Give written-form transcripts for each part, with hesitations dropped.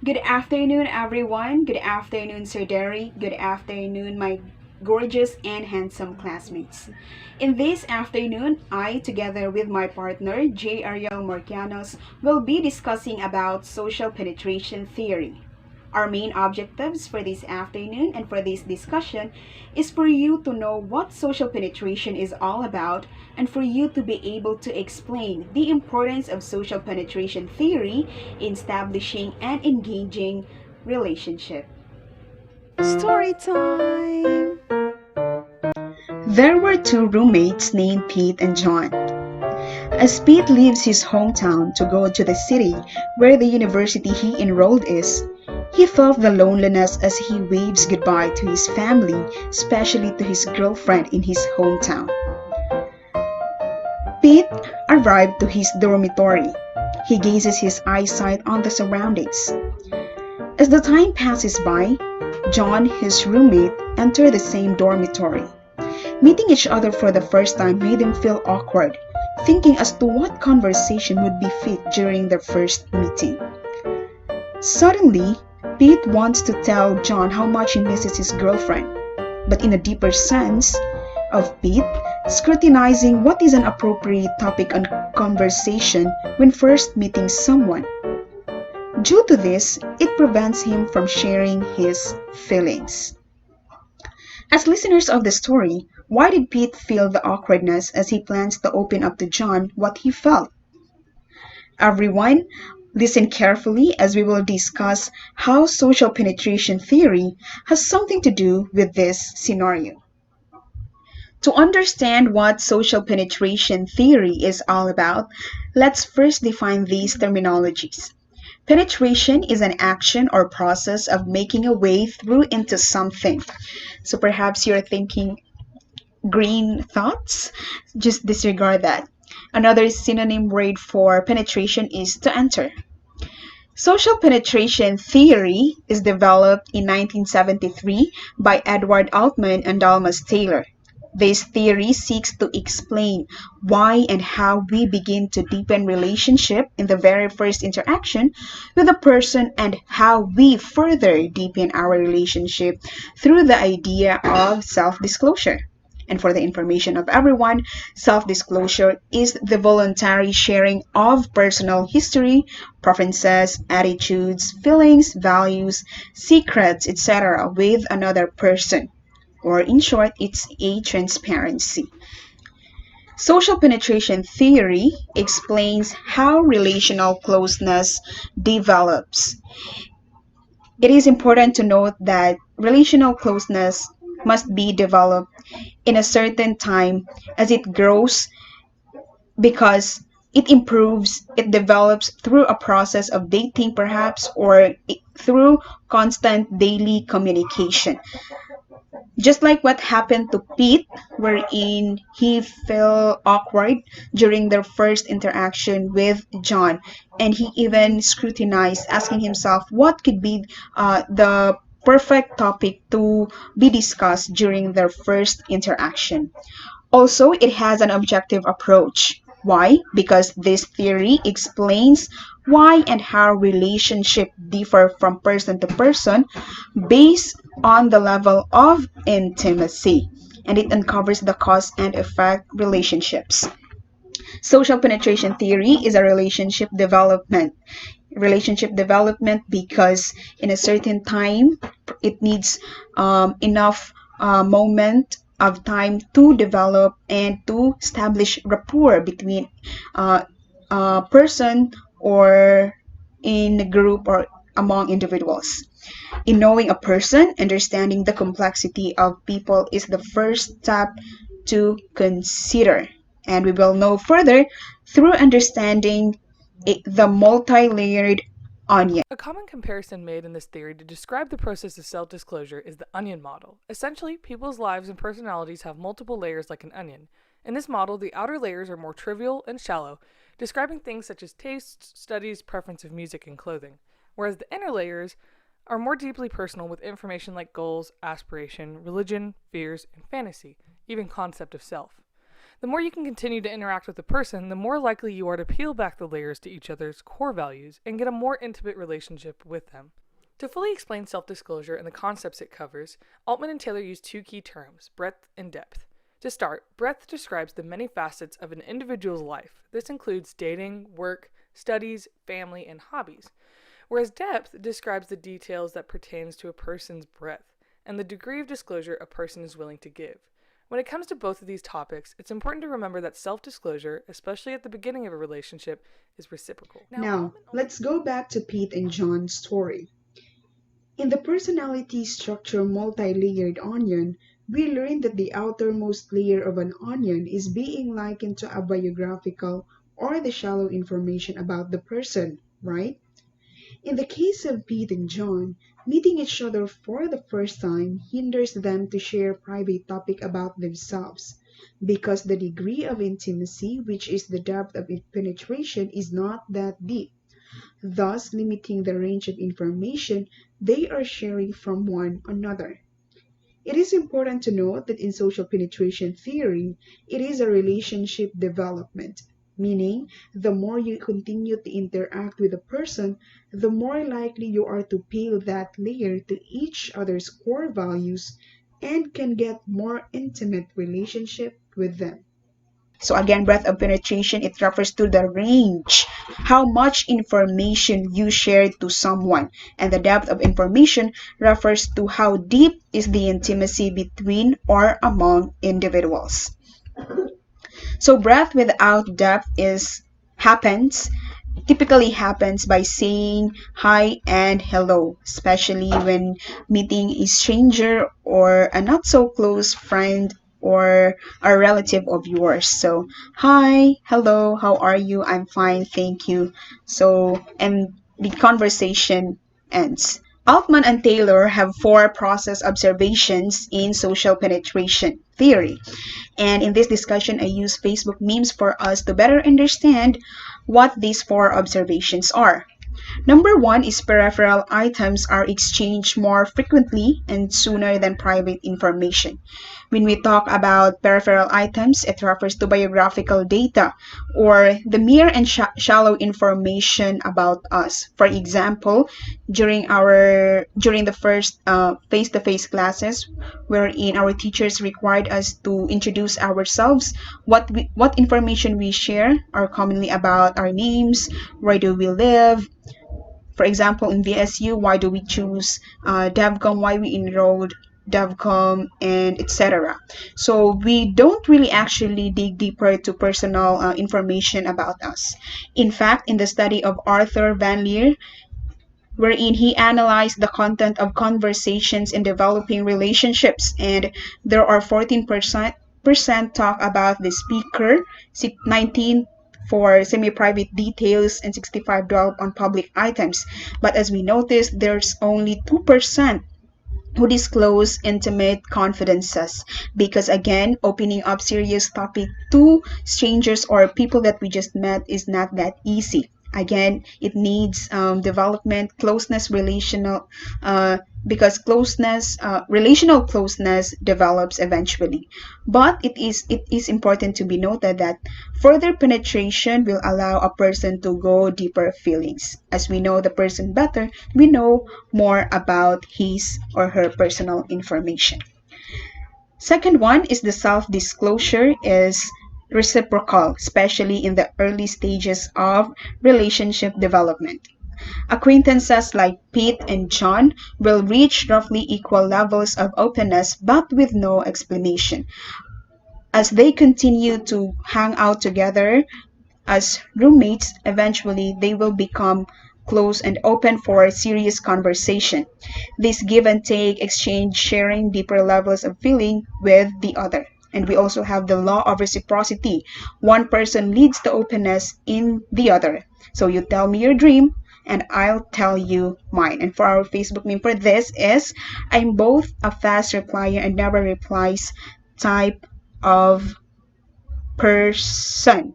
Good afternoon, everyone. Good afternoon, Sir Derry. Good afternoon, my gorgeous and handsome classmates. In this afternoon, I, together with my partner, J. Ariel Morcianos, will be discussing about social penetration theory. Our main objectives for this afternoon and for this discussion is for you to know what social penetration is all about and for you to be able to explain the importance of social penetration theory in establishing and engaging relationship. Story time! There were two roommates named Pete and John. As Pete leaves his hometown to go to the city where the university he enrolled is, he felt the loneliness as he waves goodbye to his family, especially to his girlfriend in his hometown. Pete arrived to his dormitory. He gazes his eyesight on the surroundings. As the time passes by, John, his roommate, enter the same dormitory. Meeting each other for the first time made him feel awkward, thinking as to what conversation would be fit during their first meeting. Suddenly, Pete wants to tell John how much he misses his girlfriend, but in a deeper sense of Pete scrutinizing what is an appropriate topic on conversation when first meeting someone. Due to this, it prevents him from sharing his feelings. As listeners of the story, why did Pete feel the awkwardness as he plans to open up to John what he felt? Everyone, listen carefully as we will discuss how social penetration theory has something to do with this scenario. To understand what social penetration theory is all about, let's first define these terminologies. Penetration is an action or process of making a way through into something. So perhaps you're thinking green thoughts, just disregard that. Another synonym word for penetration is to enter. Social penetration theory is developed in 1973 by Edward Altman and Dalmas Taylor. This theory seeks to explain why and how we begin to deepen relationship in the very first interaction with a person and how we further deepen our relationship through the idea of self-disclosure. And for the information of everyone, self-disclosure is the voluntary sharing of personal history, preferences, attitudes, feelings, values, secrets, etc. with another person. Or in short, it's a transparency. Social penetration theory explains how relational closeness develops. It is important to note that relational closeness must be developed in a certain time as it grows because it improves, it develops through a process of dating perhaps or through constant daily communication. Just like what happened to Pete, wherein he felt awkward during their first interaction with John, and he even scrutinized, asking himself what could be the perfect topic to be discussed during their first interaction. Also, it has an objective approach. Why? Because this theory explains why and how relationships differ from person to person based on the level of intimacy. And it uncovers the cause and effect relationships. Social penetration theory is a relationship development because in a certain time it needs enough moment of time to develop and to establish rapport between uh, a person or in a group or among individuals. In knowing a person, understanding the complexity of people is the first step to consider. And we will know further through understanding the multi layered onion. A common comparison made in this theory to describe the process of self disclosure is the onion model. Essentially, people's lives and personalities have multiple layers like an onion. In this model, the outer layers are more trivial and shallow, describing things such as tastes, studies, preference of music, and clothing, whereas the inner layers are more deeply personal with information like goals, aspiration, religion, fears, and fantasy, even concept of self. The more you can continue to interact with a person, the more likely you are to peel back the layers to each other's core values and get a more intimate relationship with them. To fully explain self disclosure and the concepts it covers, Altman and Taylor use two key terms, breadth and depth. To start, breadth describes the many facets of an individual's life. This includes dating, work, studies, family, and hobbies. Whereas depth describes the details that pertains to a person's breadth and the degree of disclosure a person is willing to give. When it comes to both of these topics, it's important to remember that self-disclosure, especially at the beginning of a relationship, is reciprocal. Now, let's go back to Pete and John's story. In the personality structure multi-layered onion, we learn that the outermost layer of an onion is being likened to a biographical or the shallow information about the person, right? In the case of Pete and John, meeting each other for the first time hinders them to share private topic about themselves because the degree of intimacy, which is the depth of penetration, is not that deep, thus limiting the range of information they are sharing from one another. It is important to note that in social penetration theory, it is a relationship development, meaning the more you continue to interact with a person, the more likely you are to peel that layer to each other's core values and can get more intimate relationship with them. So again, breadth of penetration, it refers to the range, how much information you share to someone. And the depth of information refers to how deep is the intimacy between or among individuals. So breadth without depth is happens typically happens by saying hi and hello, especially when meeting a stranger or a not so close friend or a relative of yours. So, hi, hello, how are you? I'm fine, thank you. So, and the conversation ends. Altman and Taylor have four process observations in social penetration theory. And in this discussion, I use Facebook memes for us to better understand what these four observations are. Number one is peripheral items are exchanged more frequently and sooner than private information. When we talk about peripheral items, it refers to biographical data or the mere and shallow information about us. For example, during the first face-to-face classes, wherein our teachers required us to introduce ourselves, what information we share are commonly about our names, where do we live, for example, in VSU, why do we choose DevCom, why we enrolled DevCom, and etc. So we don't really actually dig deeper to personal information about us. In fact, in the study of Arthur Van Leer, wherein he analyzed the content of conversations in developing relationships, and there are 14% talk about the speaker, 19 for semi-private details, and 65 dwell on public items. But as we noticed, there's only 2% who disclose intimate confidences, because again, opening up serious topic to strangers or people that we just met is not that easy. Again, it needs development, closeness, because relational closeness develops eventually. But it is important to be noted that further penetration will allow a person to go deeper feelings. As we know the person better, we know more about his or her personal information. Second one is the self-disclosure is reciprocal, especially in the early stages of relationship development. Acquaintances like Pete and John will reach roughly equal levels of openness but with no explanation. As they continue to hang out together as roommates, eventually they will become close and open for serious conversation. This give and take exchange sharing deeper levels of feeling with the other. And we also have the law of reciprocity. One person leads to openness in the other. So you tell me your dream and I'll tell you mine. And for our Facebook meme for this is I'm both a fast replier and never replies type of person.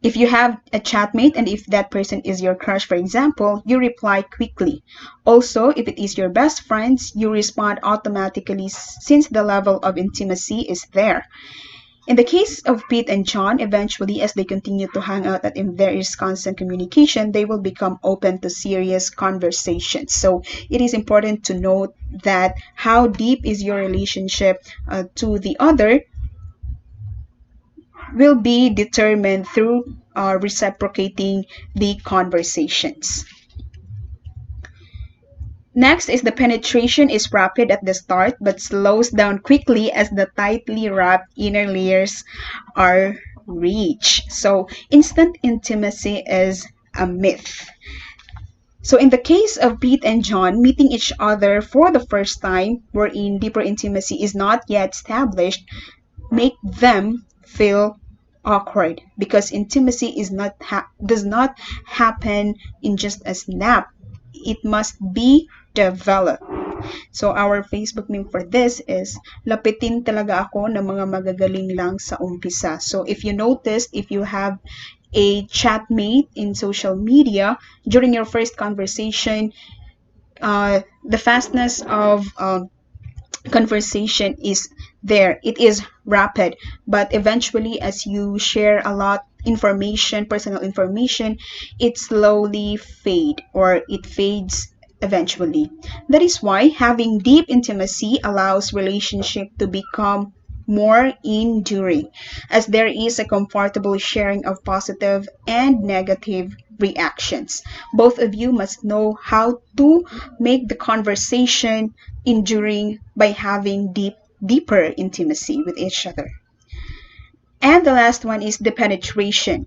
If you have a chatmate and if that person is your crush, for example, you reply quickly. Also, if it is your best friends, you respond automatically since the level of intimacy is there. In the case of Pete and John, eventually, as they continue to hang out and there is constant communication, they will become open to serious conversations. So it is important to note that how deep is your relationship to the other will be determined through reciprocating the conversations. Next is the penetration is rapid at the start but slows down quickly as the tightly wrapped inner layers are reached. So instant intimacy is a myth. So in the case of Pete and John meeting each other for the first time, wherein deeper intimacy is not yet established, make them feel awkward because intimacy does not happen in just a snap. It must be developed. So our Facebook name for this is lapitin talaga ako ng mga magagaling lang sa umpisa. So if you notice, if you have a chatmate in social media during your first conversation, the fastness of conversation is there. It is rapid, but eventually, as you share a lot information, personal information, it slowly fade or it fades eventually. That is why having deep intimacy allows relationship to become more enduring, as there is a comfortable sharing of positive and negative reactions. Both of you must know how to make the conversation enduring by having deeper intimacy with each other. And the last one is the penetration.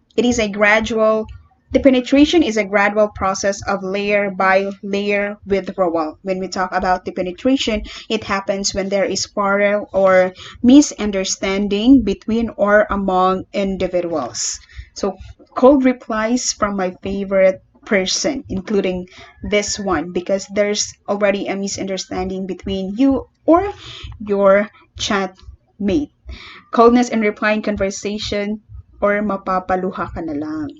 The penetration is a gradual process of layer by layer withdrawal. When we talk about the penetration, it happens when there is quarrel or misunderstanding between or among individuals. So cold replies from my favorite person, including this one, because there's already a misunderstanding between you or your chat mate. Coldness in replying conversation or mapapaluha ka na lang.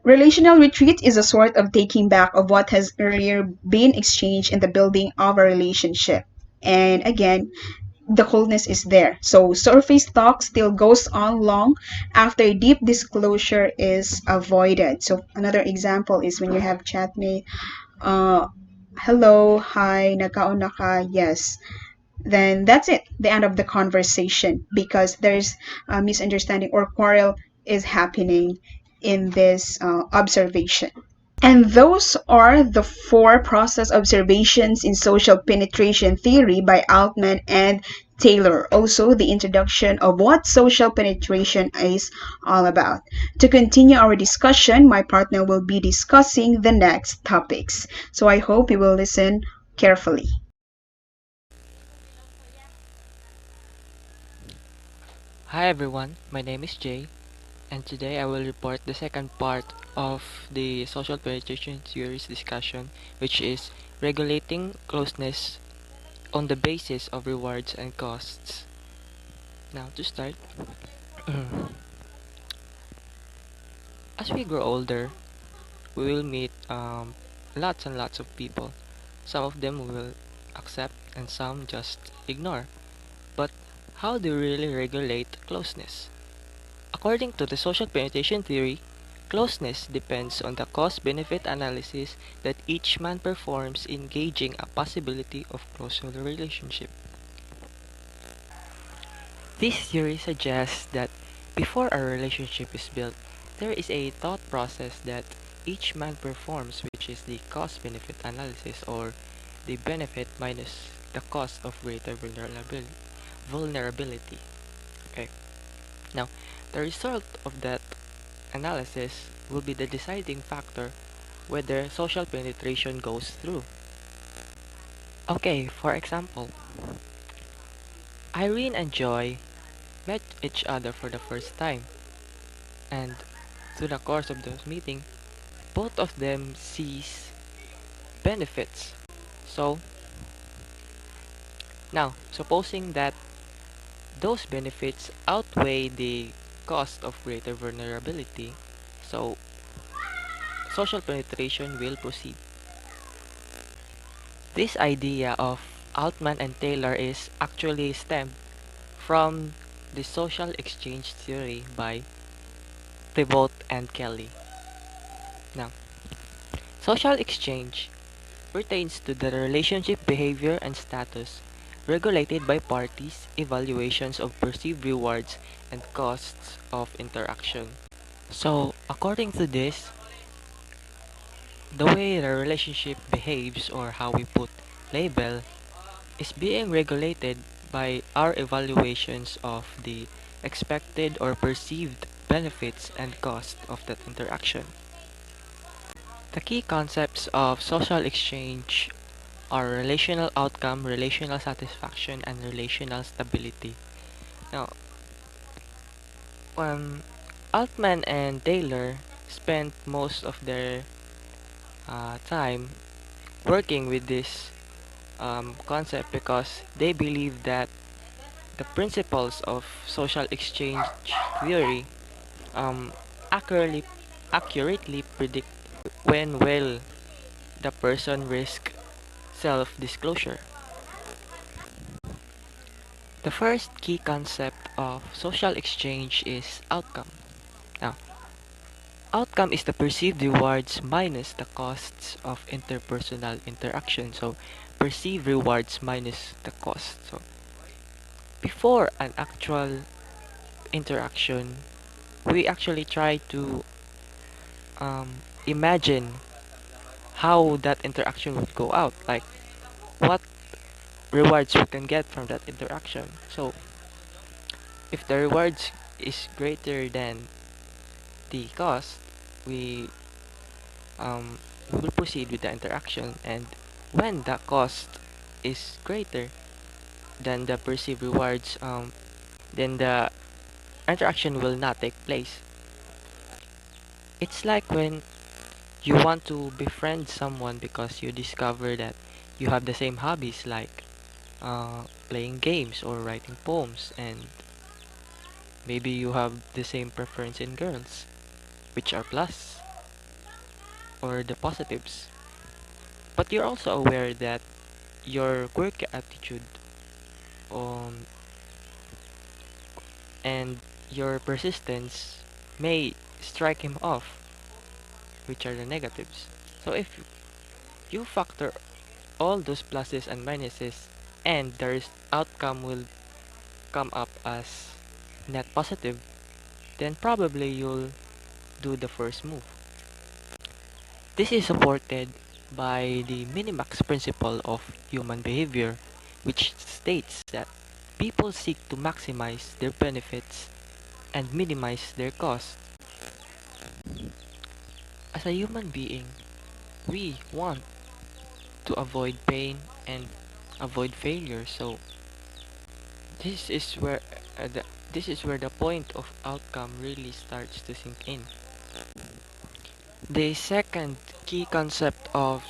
Relational retreat is a sort of taking back of what has earlier been exchanged in the building of a relationship. And again, the coldness is there. So surface talk still goes on long after deep disclosure is avoided. So another example is when you have chatmate, uh, hello, hi, nagkaon na ka, yes. Then that's it, the end of the conversation, because there's a misunderstanding or quarrel is happening in this observation. And those are the four process observations in social penetration theory by Altman and Taylor. Also, the introduction of what social penetration is all about. To continue our discussion, my partner will be discussing the next topics. So I hope you will listen carefully. Hi everyone, my name is Jay, and today I will report the second part of the social penetration theories discussion, which is regulating closeness on the basis of rewards and costs. Now, to start, as we grow older, we will meet lots and lots of people. Some of them we will accept, and some just ignore. But how do we really regulate closeness? According to the social penetration theory, closeness depends on the cost-benefit analysis that each man performs in gauging a possibility of closer relationship. This theory suggests that before a relationship is built, there is a thought process that each man performs, which is the cost-benefit analysis, or the benefit minus the cost of greater vulnerability. Okay. Now, the result of that analysis will be the deciding factor whether social penetration goes through. Okay, for example, Irene and Joy met each other for the first time, and through the course of this meeting, both of them sees benefits. So, now, supposing that those benefits outweigh the cost of greater vulnerability, so social penetration will proceed. This idea of Altman and Taylor is actually stemmed from the social exchange theory by Thibault and Kelly. Now, social exchange pertains to the relationship behavior and status regulated by parties' evaluations of perceived rewards and costs of interaction. So, according to this, the way the relationship behaves or how we put label is being regulated by our evaluations of the expected or perceived benefits and cost of that interaction. The key concepts of social exchange are relational outcome, relational satisfaction, and relational stability. Now, Altman and Taylor spent most of their time working with this concept because they believe that the principles of social exchange theory um, accurately, accurately predict when will the person risk self-disclosure. The first key concept of social exchange is outcome. Now, outcome is the perceived rewards minus the costs of interpersonal interaction. So, perceived rewards minus the cost. So, before an actual interaction, we actually try to imagine how that interaction would go out, like what rewards we can get from that interaction. So, if the rewards is greater than the cost, we we will proceed with the interaction, and when the cost is greater than the perceived rewards, then the interaction will not take place. It's like when you want to befriend someone because you discover that you have the same hobbies like playing games or writing poems, and maybe you have the same preference in girls, which are plus or the positives. But you're also aware that your quirky attitude um, and your persistence may strike him off, which are the negatives. So if you factor all those pluses and minuses and the outcome will come up as net positive, then probably you'll do the first move. This is supported by the minimax principle of human behavior, which states that people seek to maximize their benefits and minimize their costs. As a human being, we want to avoid pain and avoid failure. So this is where the point of outcome really starts to sink in. The second key concept of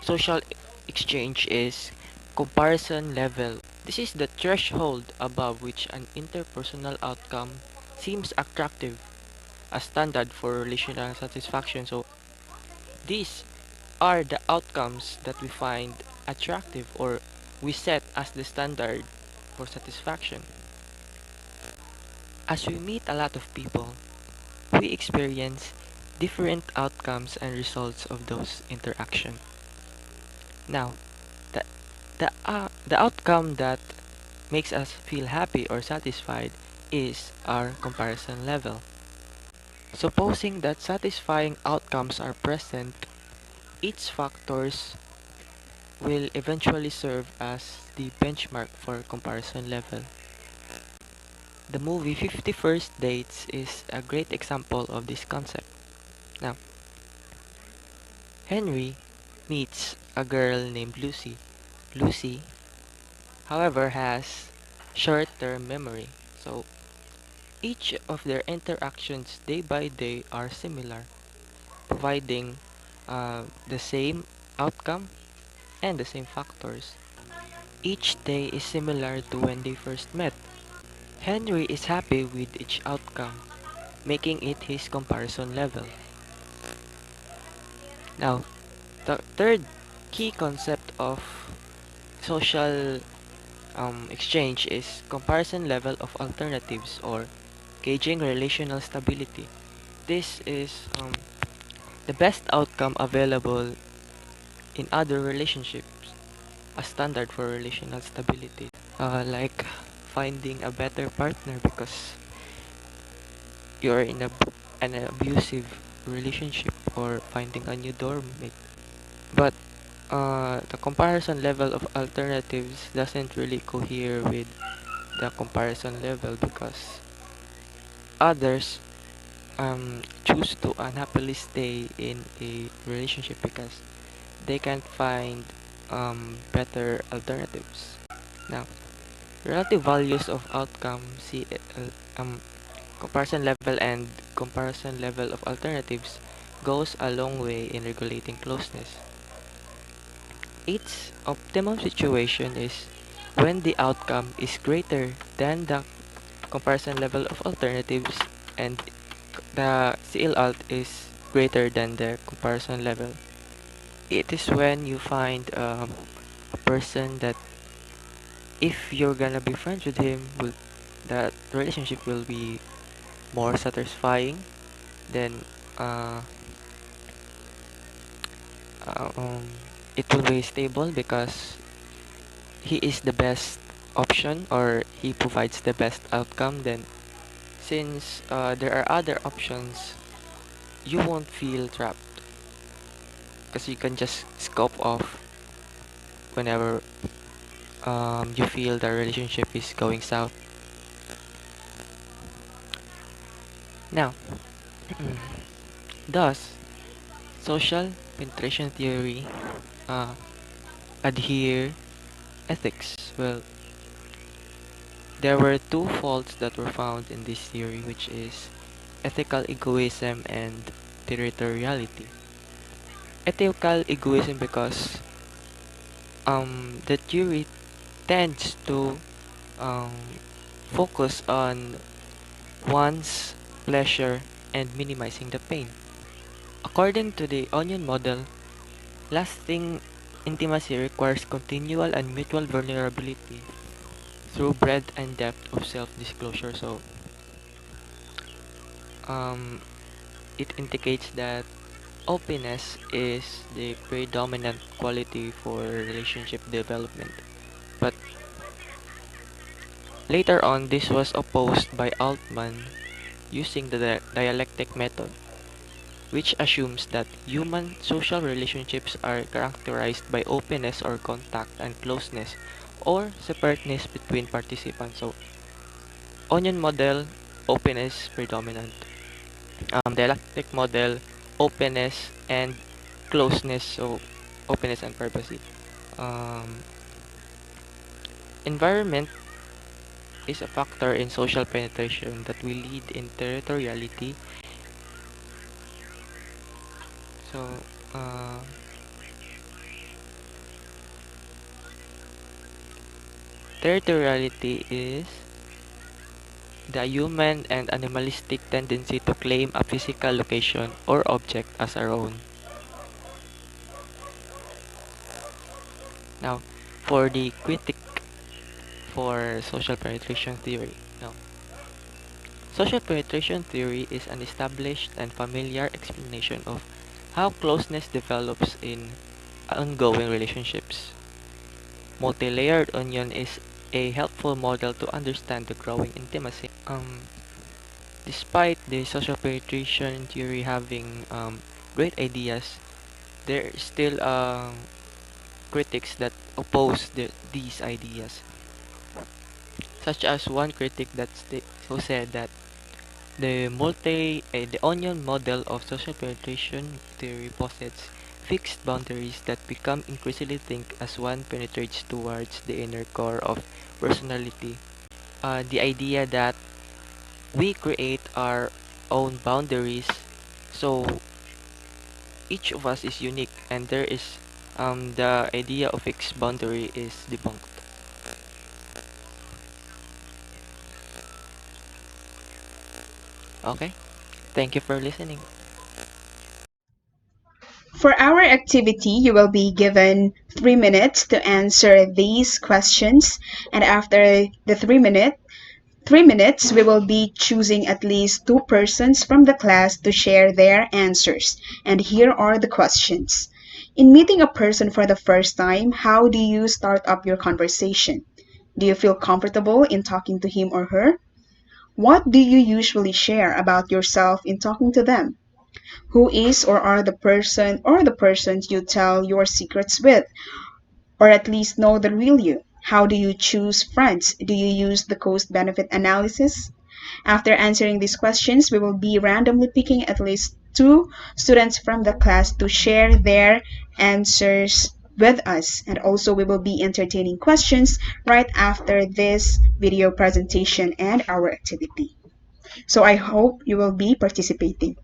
social exchange is comparison level. This is the threshold above which an interpersonal outcome seems attractive, a standard for relational satisfaction. So these are the outcomes that we find attractive or we set as the standard for satisfaction. As we meet a lot of people, we experience different outcomes and results of those interactions. Now, the the outcome that makes us feel happy or satisfied is our comparison level. Supposing that satisfying outcomes are present, each factors will eventually serve as the benchmark for comparison level. The movie 50 First Dates is a great example of this concept. Now, Henry meets a girl named Lucy. Lucy, however, has short-term memory, so each of their interactions day by day are similar, providing the same outcome and the same factors. Each day is similar to when they first met. Henry is happy with each outcome, making it his comparison level. Now, the third key concept of social exchange is comparison level of alternatives or gauging relational stability. This is the best outcome available in other relationships, a standard for relational stability. Like finding a better partner because you're in an abusive relationship or finding a new dormmate. But the comparison level of alternatives doesn't really cohere with the comparison level because others choose to unhappily stay in a relationship because they can't find better alternatives. Now, relative values of outcome, comparison level and comparison level of alternatives goes a long way in regulating closeness. Its optimum situation is when the outcome is greater than the comparison level of alternatives and the CL alt is greater than the comparison level. It is when you find a person that if you're gonna be friends with him, that relationship will be more satisfying then uh, uh, um, it will be stable because he is the best option or he provides the best outcome. Then since there are other options, you won't feel trapped because you can just scope off whenever you feel the relationship is going south. Now, thus social penetration theory uh, adhere ethics. Well, there were two faults that were found in this theory, which is ethical egoism and territoriality. Ethical egoism because the theory tends to um, focus on one's pleasure and minimizing the pain. According to the onion model, lasting intimacy requires continual and mutual vulnerability through breadth and depth of self-disclosure. So, um, it indicates that openness is the predominant quality for relationship development. But later on, this was opposed by Altman using the dialectic method, which assumes that human social relationships are characterized by openness or contact and closeness or separateness between participants. So, onion model, openness predominant. Dialectic model, openness and closeness, so openness and privacy. Um, Environment is a factor in social penetration that will lead in territoriality. So, uh, territoriality is the human and animalistic tendency to claim a physical location or object as our own. Now, for the critic for social penetration theory. Now, social penetration theory is an established and familiar explanation of how closeness develops in ongoing relationships. Multi-layered onion is a helpful model to understand the growing intimacy. Despite the social penetration theory having great ideas, there are still critics that oppose these ideas, such as one critic who said that the onion model of social penetration theory posits fixed boundaries that become increasingly thin as one penetrates towards the inner core of personality. The idea that we create our own boundaries, so each of us is unique, and there is the idea of fixed boundary is debunked. Okay? Thank you for listening. For our activity, you will be given 3 minutes to answer these questions, and after the 3 minutes, we will be choosing at least two persons from the class to share their answers. And here are the questions. In meeting a person for the first time, how do you start up your conversation? Do you feel comfortable in talking to him or her? What do you usually share about yourself in talking to them? Who is or are the person or the persons you tell your secrets with, or at least know the real you? How do you choose friends? Do you use the cost benefit analysis? After answering these questions, we will be randomly picking at least two students from the class to share their answers with us. And also, we will be entertaining questions right after this video presentation and our activity. So I hope you will be participating.